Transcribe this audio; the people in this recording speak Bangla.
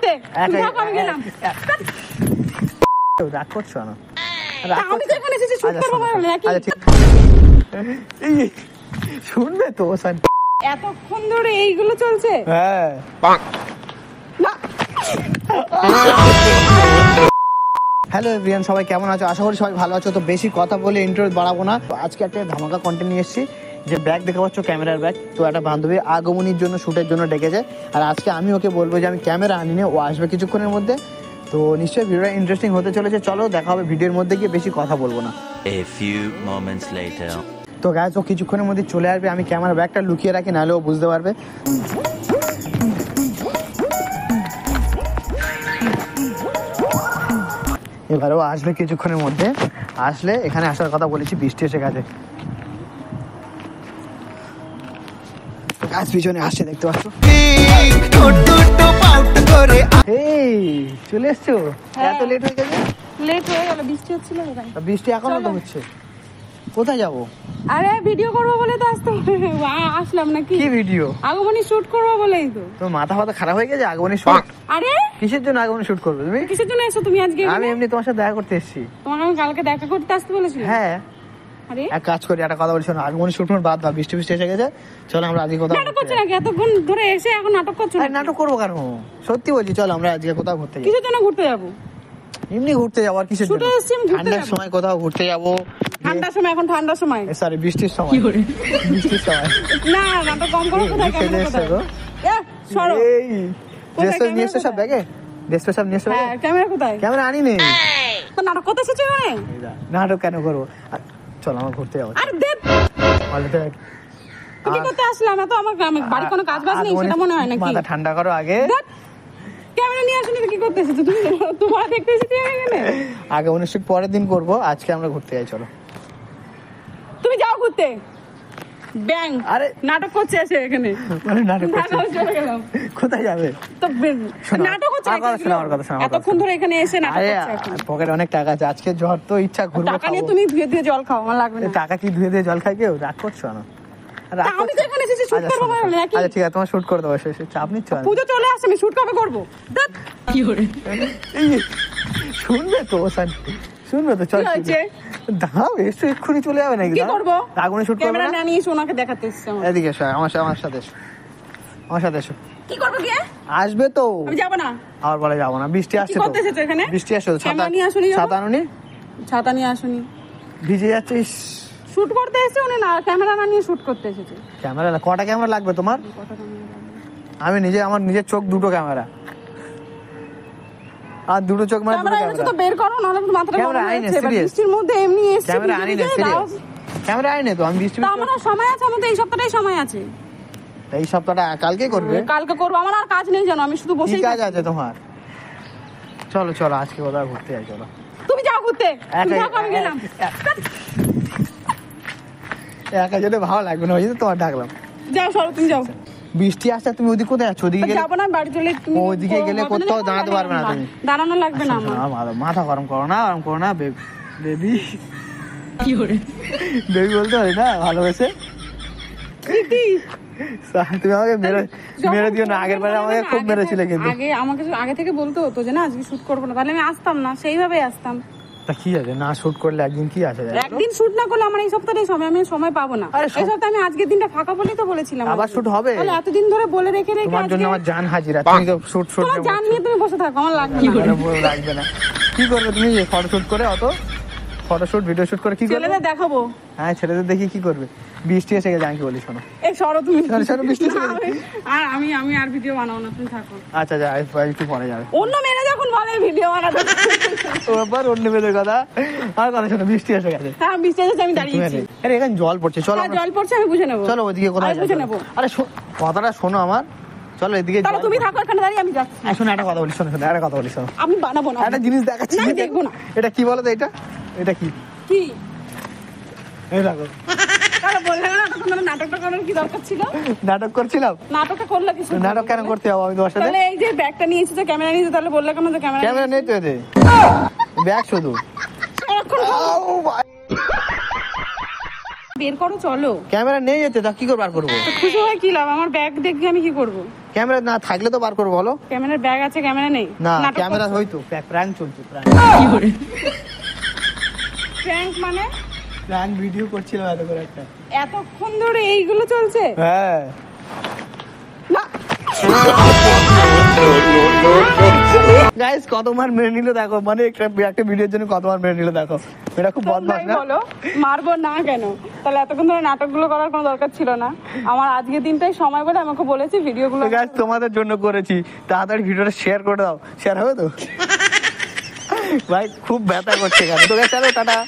ঘুরতে, তুমি থাকো, আমি গেলাম। রাগ করছো না? আমি তো এখানে এসেছি শুট করবো বলে নাকি? শুনবে তো এতক্ষণ ধরে এইগুলো চলছে। হ্যাঁ। হ্যালো এভরিওয়ান, সবাই কেমন আছো? আশা করি সবাই ভালো আছো। তো বেশি কথা বলে ইন্ট্রো বাড়াবো না। আজকে একটা ধামাকা কন্টেন্ট নিয়ে এসেছি। যে ব্যাগ দেখতে পাচ্ছ, ক্যামেরার ব্যাগ। তো একটা বান্ধবী আগমনীর জন্য শুটের জন্য ডেকেছে, আর আজকে আমি ওকে বলবো যে আমি ক্যামেরা আনিনি, ও আসবে কিছুক্ষণের মধ্যে। তো নিশ্চয়ই ভিডিওটা ইন্টারেস্টিং হতে চলেছে। চলো দেখা হবে ভিডিওর মধ্যে গিয়ে, বেশি কথা বলবো না। A few moments later. তো গাইস, ও কিছুক্ষণের মধ্যে চলে আসবে। আমি ক্যামেরা ব্যাগটা লুকিয়ে রাখি, নাহলে ও বুঝতে পারবে। এবারে ও আসবে কিছুক্ষণের মধ্যে। আসলে এখানে আসার কথা বলেছি, বৃষ্টি এসে গেছে। গাছ পিছনে আসছে, দেখতে পাচ্ছ। এই চলে এসছো? এত লেট হয়ে গেছে? লেট হয়ে গেল, বৃষ্টি হচ্ছিল। বৃষ্টি এখনো তো হচ্ছে। কোথায় যাবো? আরে ভিডিও করবো বলে তো আসতে আসলাম নাকি? কি ভিডিও? আগমনী শুট করবো বলেই তো। তোমার মাথা ফাতা খারাপ হয়ে গেছে? আগমনী শুট? আরে কিসের জন্য আগমনী শুট করবে তুমি? কিসের জন্য এসো তুমি আজকে? আমি এমনি তোমার সাথে দেখা করতে এসেছি। তোমাকে আমি কালকে দেখা করতে আসতে বলেছিলাম। হ্যাঁ। আরে এক কাজ করি, একটা কথা বলছি শোনো। আগমনী শুট বাদ দাও, বৃষ্টি বৃষ্টি এসে গেছে। চলো আমরা আজকে কোথাও নাটক করছো নাকি? এতক্ষণ ধরে এসে এখন নাটক করছো না? নাটক করবো কেন? সত্যি বলছি, চলো আমরা আজকে কোথাও ঘুরতে যাই। কিসের জন্য ঘুরতে যাবো? এমনি ঘুরতে যাবো। আর কিসের শুটে জন্য? এসেছি আমি, ঘুরতে ঠান্ডার যাবো। সময় কোথাও ঘুরতে যাবো। ঠান্ডার সময়? এখন ঠান্ডার সময়? সরি, বৃষ্টির সময়। বৃষ্টির সময়। না নাটক কম করো। কোথায় ক্যামেরা? কোথায়? সরো। এই ড্রেস নিয়ে এসছো সব ব্যাগে? ড্রেস সব নিয়ে এসছো? হ্যাঁ, ক্যামেরা কোথায়? ক্যামেরা আনিনি। তো নাটক করতে এসেছো এখানে? নাটক কেন করবো? চলো আমরা ঘুরতে যাবো। আরে দেখ, তুই কি করতে আসলাম? এত আমার বাড়ি কোনো কাজ বাজ নেই সেটা মনে হয় নাকি? মাথা ঠান্ডা করো আগে। ক্যামেরা নিয়ে আসুন, কি করতে এসেছো তুমি? তোমার দেখতে এসেছি এখানে। আগে অনুষ্ঠান পরের দিন করবো, আজকে আমরা ঘুরতে যাই। চলো তুমি যাও ঘুরতে। ব্যাং আরে নাটক করছে এসে এখানে। নাটক করছি। চলে গেলাম। কোথায় যাবে? তো নাটক হচ্ছে আমার কথা শোনো, আমার কথা শোনো। এতক্ষণ ধরে এখানে এসে নাটক আরে করছে এখন। পকেটে অনেক টাকা আছে, আজকে জ্বর তো, ইচ্ছা ঘুরবো টাকা নিয়ে খাবো। তুমি ধুয়ে ধুয়ে জল খাও, আমার লাগবে না। টাকা কি ধুয়ে দিয়ে জল খাই কেউ? রাগ করছো না? তা আমি তো এখানে এসেছি শুট করবো বলে নাকি? আচ্ছা ঠিক আছে, তোমার শুট করে দেবো। চাপ নিচ্ছ? পুজো চলে আসছে, আমি শুট কবে করবো? কি করে শুনবে তো শুনবে তো? চল কি হয়েছে? দাঁড়াও, এসো, এক্ষুনি চলে যাবে নাকি? কি করবো? আগুনে শুট করবে ক্যামেরা না? না নিয়ে এসে ওনাকে দেখাতে এসেছে আমার। এদিকে এসো, আমার সাথে এসো। আমার সাথে এসো। কি করবো গিয়ে? আসবে তো। আমি যাবো না। আবার বলে যাবো না, বৃষ্টি আসছে কি তো। করতে এসেছো এখানে? বৃষ্টি আসছে তো। ক্যামেরা নিয়ে আসুনি যখন? ছাতা আনুনি? ছাতা নিয়ে আসুনি। ভিজে যাচ্ছিস। শুট করতে এসেছে উনি, না ক্যামেরা না নিয়ে শুট করতে এসেছে। ক্যামেরা কটা ক্যামেরা লাগবে তোমার? আমি নিজে, আমার নিজের চোখ দুটো ক্যামেরা, আর দুটো চোখ মানে দুটো ক্যামেরা এনেছো তো ক্যামেরা। বের করো, নাহলে মাথাটা ক্যামেরা গরম হয়ে আইনে, যাচ্ছে। এবার serious? বৃষ্টির মধ্যে এমনি এসেছি। ক্যামেরা আনি না, সিরিয়াস। ক্যামেরা আইনে তো, আমি বৃষ্টি তা আমার আর সময় আছে, আমাদের এই সপ্তাহটাই সময় আছে। এই সপ্তাহটা কালকেই করবে? কালকে করবো, আমার আর কাজ নেই জানো, আমি শুধু কি বসেই কাজ থাকি। আছে তোমার? চলো চলো আজকে কোথাও ঘুরতে যাই। চলো তুমি যাও ঘুরতে, তুমি থাকো, আমি গেলাম। একা যেতে ভালো লাগবে না, ওই জন্য তোমার ডাকলাম। যাও সরো, তুমি যাও। বৃষ্টি আসছে, তুমি ওদিকে কোথায় যাচ্ছ? ওদিকে গেলে, যাবো না, বাড়ি চলে। তুমি ওদিকে গেলে কোথাও দাঁড়াতে পারবে না তুমি। দাঁড়ানো লাগবে না আমার। মাথা গরম করো না, গরম করো না। বেবি কি করে বেবি বলতে পারি না ভালোবেসে? তুমি আমাকে মেরে দিও না। আগের বারে আমাকে খুব মেরেছিলে কিন্তু। আমাকে আগে থেকে বলতে হতো যে না আজকে শুট করবো না, তাহলে আমি আসতাম না, সেইভাবেই আসতাম। তা কি আছে, না শুট করলে একদিন কি আছে? একদিন শুট না করলে আমার এই সপ্তাহে সময়, আমি সময় পাবো না। এই সপ্তাহে আমি আজকের দিনটা ফাঁকা বলেই তো বলেছিলাম। আবার শুট হবে? তাহলে এতদিন ধরে বলে রেখে তোমার জন্য আমার জান হাজিরা। তুমি তো শুট তোমার জান নিয়ে তুমি বসে থাকো, আমার লাগবে না। লাগবে না। কি করবে তুমি ফটো শুট করে? অত ফটো শুট ভিডিও শুট করে কি করবে? ছেলেদের দেখাবো। হ্যাঁ, ছেলেদের দেখি কি করবে? বৃষ্টি এসে গেছে, আমি কি বলি শোনো। এই সরো তুমি। শোনো, বৃষ্টি এসে গেছে। আর আমি আর ভিডিও বানাবো না, তুমি থাকো। আচ্ছা যা, একটু পরে যাবে। অন্য মেয়েরা যখন বলে ভিডিও বানাতে, আবার অন্য মেয়েদের কথা। আর কথা শোনো, বৃষ্টি এসে গেছে। হ্যাঁ বৃষ্টি এসেছে, আমি দাঁড়িয়েছি। আরে এখানে জল পড়ছে, চলো। জল পড়ছে, আমি বুঝে নেবো। চলো ওদিকে কোথায় বুঝে নেবো। আরে কথাটা শোনো আমার। চলো এদিকে। তাহলে তুমি থাকো এখানে দাঁড়িয়ে, আমি যাচ্ছি। শোনো একটা কথা বলি, শোনো একটা কথা বলি, শোনো। আমি বানাবো না। একটা জিনিস দেখাচ্ছি, না, দেখবো না। এটা কি বলো তো? এটা কি? কি এই দেখো। তাহলে বললে না তখন নাটকটা করার কি দরকার ছিল? নাটক করছিলাম। নাটকটা করলে কিছু নাটক কেন করতে যাবো আমি তোমার সাথে? তাহলে এই যে ব্যাগটা নিয়েছি, যে ক্যামেরা নিয়েছি, তাহলে বললে কেন যে ক্যামেরা? ক্যামেরা নেই তো এতে, ব্যাগ শুধু। বের করো, চলো। ক্যামেরা নেই এতে, তা কি করে বার করবো? খুশি হয় কি লাভ? আমার ব্যাগ দেখে আমি কি করবো? ক্যামেরা না থাকলে তো বার করবো, বলো। ক্যামেরার ব্যাগ আছে, ক্যামেরা নেই? না নাটক ক্যামেরা করছো? হয়তো প্র্যাঙ্ক চলছে, প্র্যাঙ্ক মানে? প্র্যাঙ্ক ভিডিও করছিলাম এত করে একটা। এতক্ষণ ধরে এইগুলো চলছে? হ্যাঁ গাইস কতবার মেরে নিল দেখো, মানে একটা ভিডিওর জন্য কতবার মেরে নিল দেখো। এটা খুব বদমাশ তোমরাই না? বলো মারবো না কেন? তাহলে এতক্ষণ ধরে নাটকগুলো করার কোনো দরকার ছিল না। আমার আজকের দিনটাই সময় বলে আমাকে বলেছি ভিডিওগুলো। গাইস তোমাদের জন্য করেছি, তাড়াতাড়ি ভিডিওটা শেয়ার করে দাও। শেয়ার হবে তো? ভাই খুব ব্যথা করছে এখানে। তো গাইস চলো টাটা।